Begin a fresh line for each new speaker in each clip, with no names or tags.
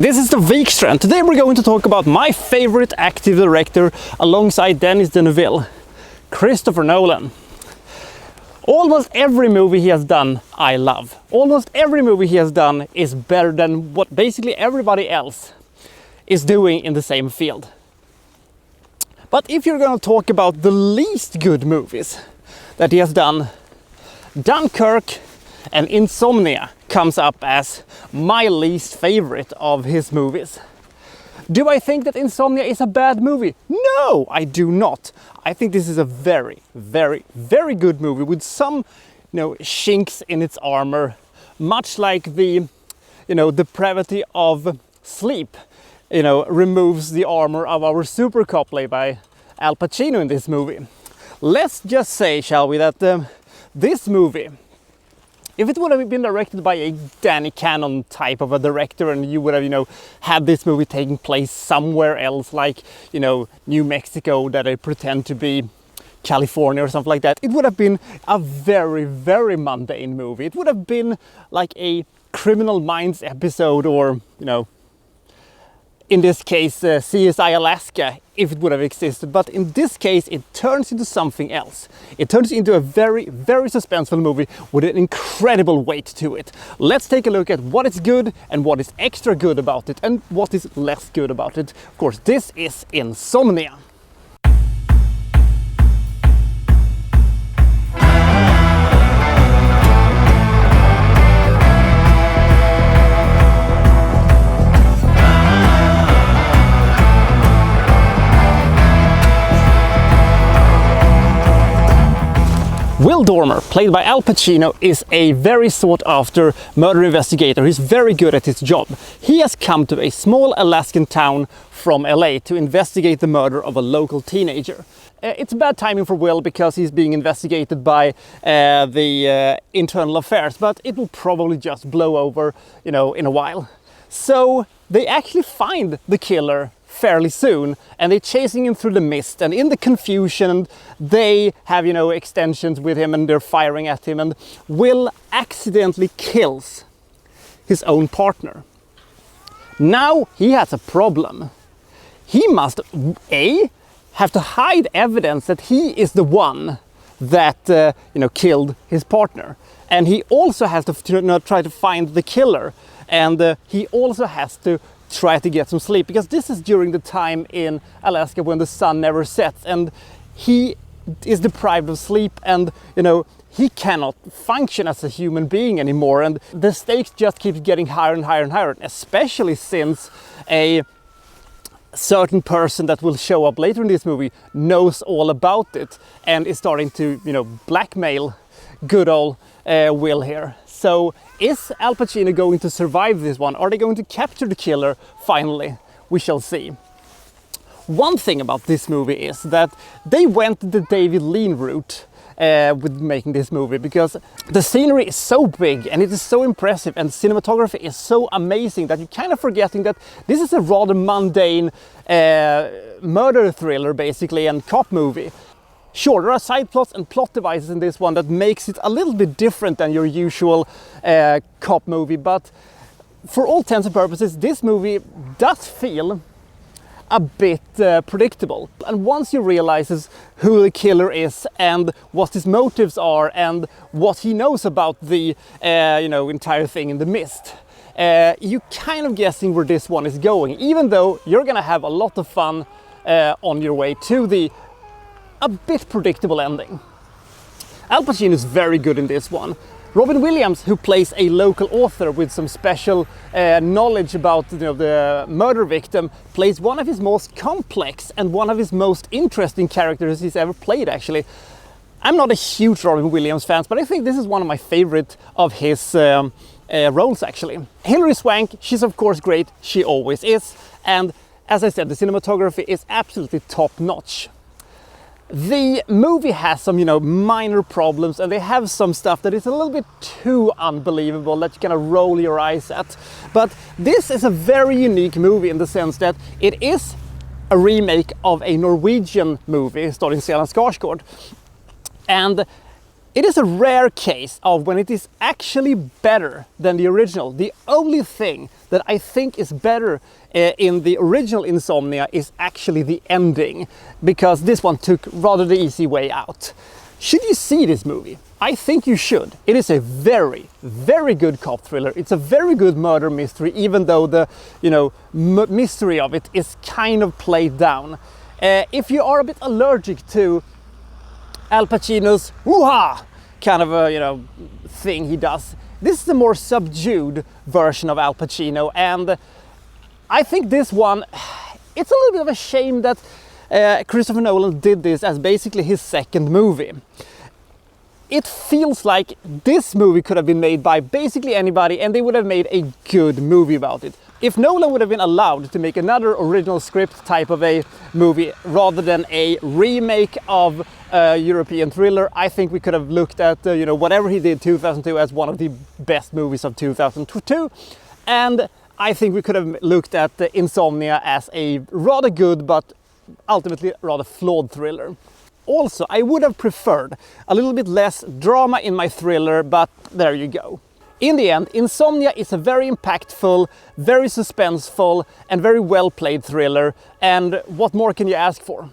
This is the Wikstrand. Today we're going to talk about my favorite active director alongside Denis Villeneuve, Christopher Nolan. Almost every movie he has done, I love. Almost every movie he has done is better than what basically everybody else is doing in the same field. But if you're going to talk about the least good movies that he has done, Dunkirk and Insomnia comes up as my least favorite of his movies. Do I think that Insomnia is a bad movie? No, I do not. I think this is a very, very, very good movie with some, chinks in its armor, much like the, depravity of Sleep, removes the armor of our super cop played by Al Pacino in this movie. Let's just say, shall we, that this movie, if it would have been directed by a Danny Cannon type of a director and you would have, had this movie taking place somewhere else, like, New Mexico, that I pretend to be California or something like that, it would have been a very, very mundane movie. It would have been like a Criminal Minds episode or, in this case, CSI Alaska, if it would have existed. But in this case, it turns into something else. It turns into a very, very suspenseful movie with an incredible weight to it. Let's take a look at what is good and what is extra good about it and what is less good about it. Of course, this is Insomnia. Will Dormer, played by Al Pacino, is a very sought-after murder investigator. He's very good at his job. He has come to a small Alaskan town from LA to investigate the murder of a local teenager. It's bad timing for Will because he's being investigated by the internal affairs, but it will probably just blow over, in a while. So they actually find the killer fairly soon, and they're chasing him through the mist, and in the confusion they have extensions with him and they're firing at him, and Will accidentally kills his own partner. Now he has a problem. He must have to hide evidence that he is the one that killed his partner, and he also has to try to find the killer, and he also has to try to get some sleep, because this is during the time in Alaska when the sun never sets, and he is deprived of sleep, and he cannot function as a human being anymore, and the stakes just keep getting higher and higher and higher, especially since a certain person that will show up later in this movie knows all about it and is starting to blackmail good old Will here. So is Al Pacino going to survive this one? Are they going to capture the killer finally? We shall see. One thing about this movie is that they went the David Lean route with making this movie, because the scenery is so big and it is so impressive and cinematography is so amazing that you're kind of forgetting that this is a rather mundane murder thriller basically, and cop movie. Sure, there are side plots and plot devices in this one that makes it a little bit different than your usual cop movie, but for all intents and purposes, this movie does feel a bit predictable. And once you realize who the killer is and what his motives are and what he knows about the entire thing in the mist, you kind of guessing where this one is going, even though you're gonna have a lot of fun on your way to the a bit predictable ending. Al Pacino is very good in this one. Robin Williams, who plays a local author with some special knowledge about the murder victim, plays one of his most complex and one of his most interesting characters he's ever played, actually. I'm not a huge Robin Williams fan, but I think this is one of my favorite of his roles, actually. Hilary Swank, she's of course great, she always is, and as I said, the cinematography is absolutely top-notch. The movie has some, minor problems, and they have some stuff that is a little bit too unbelievable that you kind of roll your eyes at. But this is a very unique movie in the sense that it is a remake of a Norwegian movie starring Stellan Skarsgård. And It is a rare case of when it is actually better than the original. The only thing that I think is better in the original Insomnia is actually the ending, because this one took rather the easy way out. Should you see this movie? I think you should. It is a very, very good cop thriller. It's a very good murder mystery, even though the, mystery of it is kind of played down. If you are a bit allergic to Al Pacino's woo-ha kind of a thing he does, this is a more subdued version of Al Pacino, and I think this one, it's a little bit of a shame that Christopher Nolan did this as basically his second movie. It feels like this movie could have been made by basically anybody and they would have made a good movie about it. If Nolan would have been allowed to make another original script type of a movie rather than a remake of a European thriller, I think we could have looked at whatever he did 2002 as one of the best movies of 2002, and I think we could have looked at Insomnia as a rather good but ultimately rather flawed thriller. Also, I would have preferred a little bit less drama in my thriller, but there you go. In the end, Insomnia is a very impactful, very suspenseful and very well played thriller, and what more can you ask for?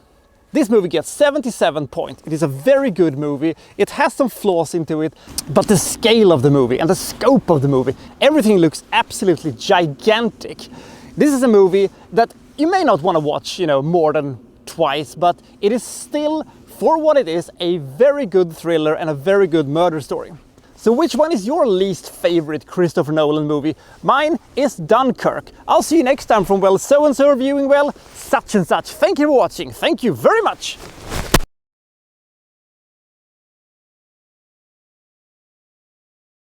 This movie gets 77 points. It is a very good movie. It has some flaws into it, but the scale of the movie and the scope of the movie, everything looks absolutely gigantic. This is a movie that you may not want to watch, more than twice, but it is still, for what it is, a very good thriller and a very good murder story. So which one is your least favorite Christopher Nolan movie? Mine is Dunkirk. I'll see you next time from, well, so-and-so reviewing, well, such and such. Thank you for watching. Thank you very much.